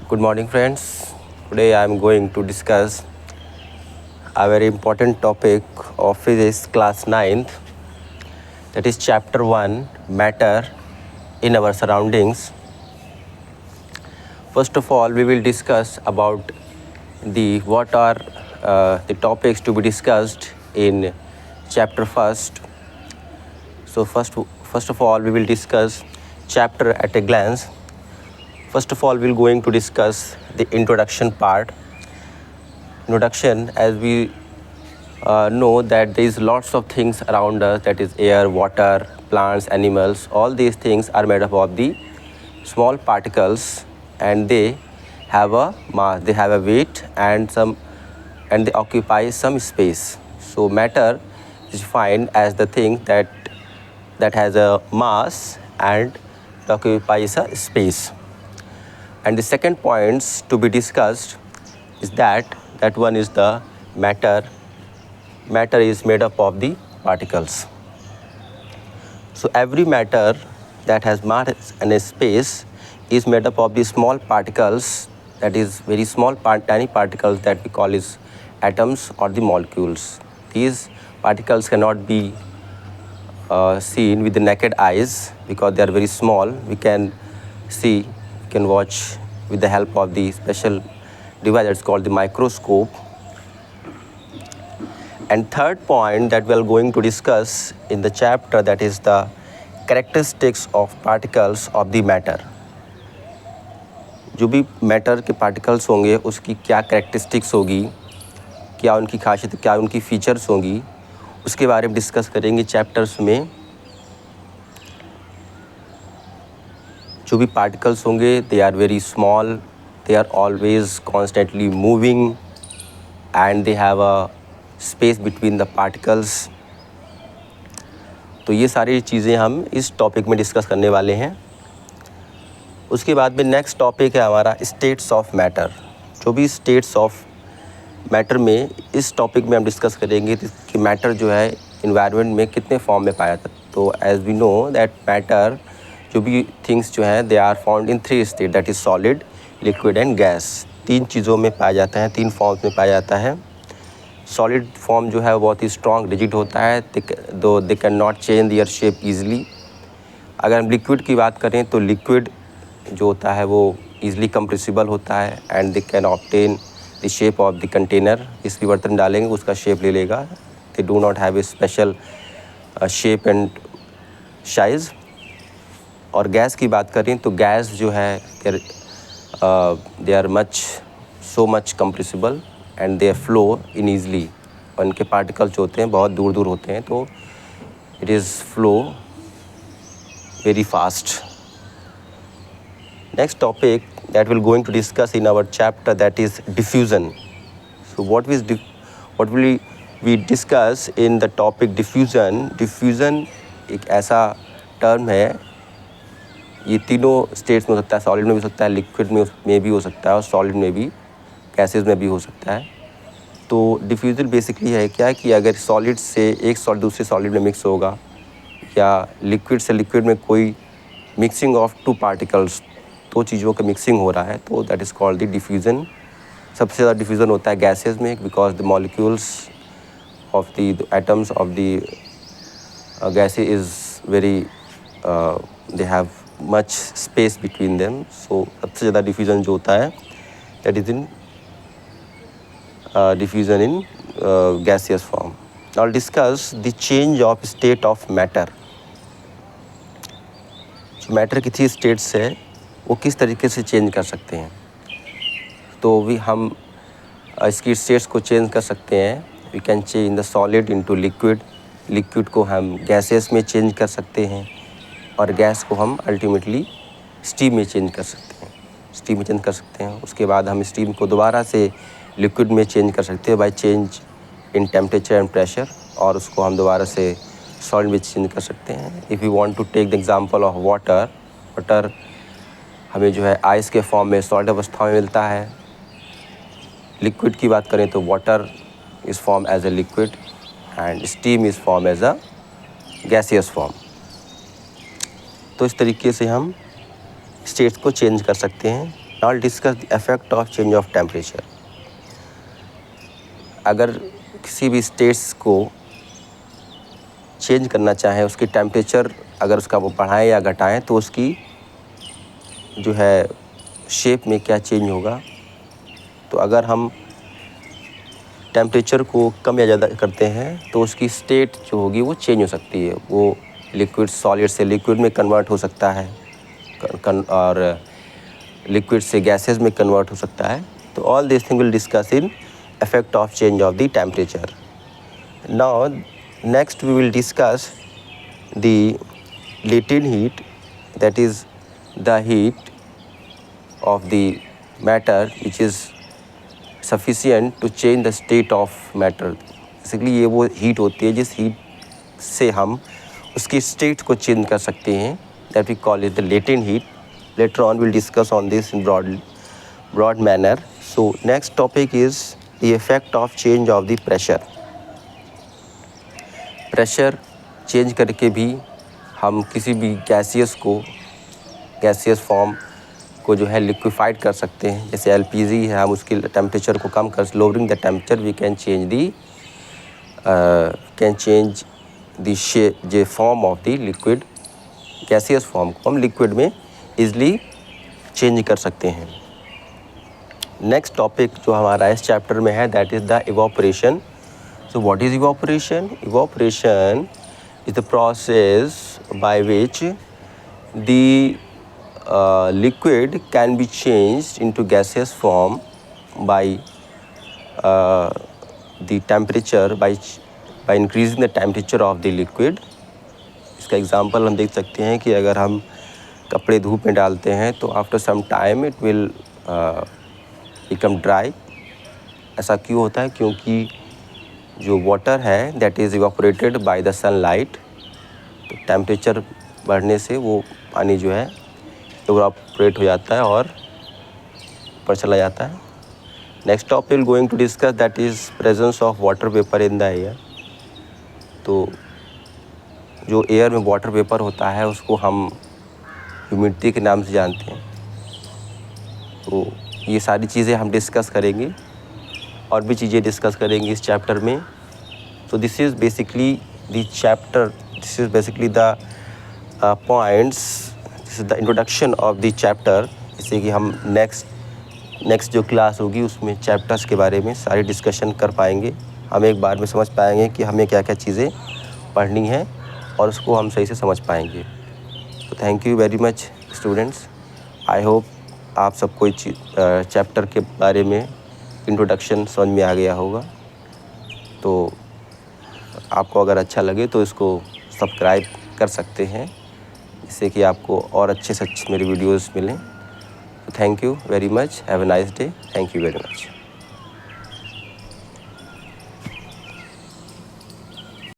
Good morning, friends. Today I am going to discuss a very important topic of physics class 9th, that is chapter 1, matter in our surroundings. First of all, we will discuss about what are the topics to be discussed in chapter 1st. So first of all, we will discuss chapter at a glance. First of all, we're going to discuss the introduction part. Introduction, as we know that there is lots of things around us, that is air, water, plants, animals. All these things are made up of the small particles, and they have a mass, they have a weight, and they occupy some space. So matter is defined as the thing that has a mass and occupies a space. And the second points to be discussed is that one is the matter. Matter is made up of the particles. So every matter that has mass and a space is made up of the small particles, that is very small tiny particles that we call as atoms or the molecules. These particles cannot be seen with the naked eyes because they are very small. We can watch with the help of the special device that's called the microscope. And third point that we are going to discuss in the chapter, that is the characteristics of particles of the matter. जो भी matter के particles होंगे उसकी क्या characteristics होगी, क्या उनकी खासियत, क्या उनकी फीचर्स होंगी, उसके बारे में डिस्कस करेंगे चैप्टर्स में. जो भी पार्टिकल्स होंगे they are very small, they are always constantly moving, and they have a space between the particles. तो ये सारी चीज़ें हम इस टॉपिक में डिस्कस करने वाले हैं. उसके बाद में नेक्स्ट टॉपिक है हमारा स्टेट्स ऑफ मैटर. जो भी स्टेट्स ऑफ मैटर में इस टॉपिक में हम डिस्कस करेंगे कि मैटर जो है इन्वायरमेंट में कितने फॉर्म में पाया जाता है. तो as we know that matter, जो भी थिंग्स जो हैं they are found in 3 state, that is solid, liquid and gas. 3 चीज़ों में पाया जाता है, 3 फॉर्म्स में पाया जाता है. सॉलिड फॉर्म जो है वो बहुत ही स्ट्रॉन्ग रिजिड होता है, दो they can not change their shape easily. अगर हम लिक्विड की बात करें तो लिक्विड जो होता है वो ईजिली कंप्रेसिबल होता है, and they can obtain the shape of the container. इस भी बर्तन डालेंगे उसका शेप ले लेगा. They do not have a special shape and size. और गैस की बात करें तो गैस जो है they are so much compressible and they flow in easily. और इनके पार्टिकल्स जो होते हैं बहुत दूर दूर होते हैं, तो it is flow very fast. Next topic that we're going to discuss in our chapter, that is diffusion. So what will we discuss in the topic diffusion? Diffusion एक ऐसा टर्म है, ये तीनों स्टेट्स में हो सकता है. सॉलिड में भी हो सकता है, लिक्विड में भी हो सकता है, और सॉलिड में भी, गैसेज में भी हो सकता है. तो डिफ्यूज़न बेसिकली है क्या कि अगर सॉलिड से एक सॉलिड दूसरे सॉलिड में मिक्स होगा, या लिक्विड से लिक्विड में कोई मिक्सिंग ऑफ 2 पार्टिकल्स, 2 चीज़ों का मिक्सिंग हो रहा है, तो that is called the diffusion. सबसे ज़्यादा डिफ्यूज़न होता है गैसेज में, because the molecules of the atoms of the gases is very, they have much space between them. So सबसे ज़्यादा डिफ्यूज़न जो होता है that is in diffusion in gaseous form. Now I'll discuss the change of state of matter. जो matter की 3 states है वो किस तरीके से चेंज कर सकते हैं. तो भी हम इसकी स्टेट्स को चेंज कर सकते हैं. We can change the solid into liquid. Liquid को हम गैसेस में चेंज कर सकते हैं, और गैस को हम अल्टीमेटली स्टीम में चेंज कर सकते हैं. उसके बाद हम स्टीम को दोबारा से लिक्विड में चेंज कर सकते हैं by change in temperature and pressure, और उसको हम दोबारा से सॉलिड में चेंज कर सकते हैं. If you want to take the example of water हमें जो है आइस के फॉर्म में सॉलिड अवस्था में मिलता है. लिक्विड की बात करें तो water is form as a liquid, and steam is form as a gaseous form. तो इस तरीके से हम स्टेट्स को चेंज कर सकते हैं. Now I'll discuss the effect of change of temperature. अगर किसी भी स्टेट्स को चेंज करना चाहें, उसकी टेम्परेचर अगर उसका वो बढ़ाएं या घटाएं तो उसकी जो है शेप में क्या चेंज होगा। तो अगर हम टेम्परेचर को कम या ज़्यादा करते हैं तो उसकी स्टेट जो होगी वो चेंज हो सकती है। वो लिक्विड सॉलिड से लिक्विड में कन्वर्ट हो सकता है और लिक्विड से गैसेस में कन्वर्ट हो सकता है। तो all this thing will discuss in effect of change of the temperature. Now next we will discuss the latent heat, that is the heat of the matter which is sufficient to change the state of matter. Basically ये वो heat होती है जिस heat से हम उसकी state को change कर सकते हैं, that we call it the latent heat. Later on we'll discuss on this in broad manner. So next topic is the effect of change of the pressure. Pressure change करके भी हम किसी भी gaseous form को जो है liquefied कर सकते हैं। जैसे एलपीजी है, हम उसकी टेम्परेचर को कम कर lowering the temperature we can change the shape जे form of the liquid. Gaseous form को हम लिक्विड में ईजिली चेंज कर सकते हैं। नेक्स्ट टॉपिक जो हमारा इस चैप्टर में है that is the evaporation. So what is evaporation? Evaporation is the process by which the liquid can be changed into gaseous form by the temperature by increasing the temperature of the liquid. इसका example हम देख सकते हैं कि अगर हम कपड़े धूप में डालते हैं तो after some time it will become dry. ऐसा क्यों होता है? क्योंकि जो वाटर है that is evaporated by the sunlight. तो टेम्परेचर बढ़ने से वो पानी जो है इवापोरेट हो जाता है और ऊपर चला जाता है। Next topic going to discuss that is presence of water vapour in the air. तो जो एयर में वाटर वेपर होता है उसको हम ह्यूमिडिटी के नाम से जानते हैं। तो ये सारी चीज़ें हम डिस्कस करेंगे और भी चीज़ें डिस्कस करेंगे इस चैप्टर में। तो this is basically the chapter, this is basically the points, this is the introduction of the chapter. जैसे कि हम नेक्स्ट जो क्लास होगी उसमें चैप्टर्स के बारे में सारी डिस्कशन कर पाएंगे। हम एक बार में समझ पाएंगे कि हमें क्या क्या चीज़ें पढ़नी है और उसको हम सही से समझ पाएंगे। तो thank you very much students. I hope आप सबको चैप्टर के बारे में इंट्रोडक्शन समझ में आ गया होगा। तो आपको अगर अच्छा लगे तो इसको सब्सक्राइब कर सकते हैं जिससे कि आपको और अच्छे से अच्छे मेरे वीडियोस मिलें। Thank you very much. Have a nice day. Thank you very much.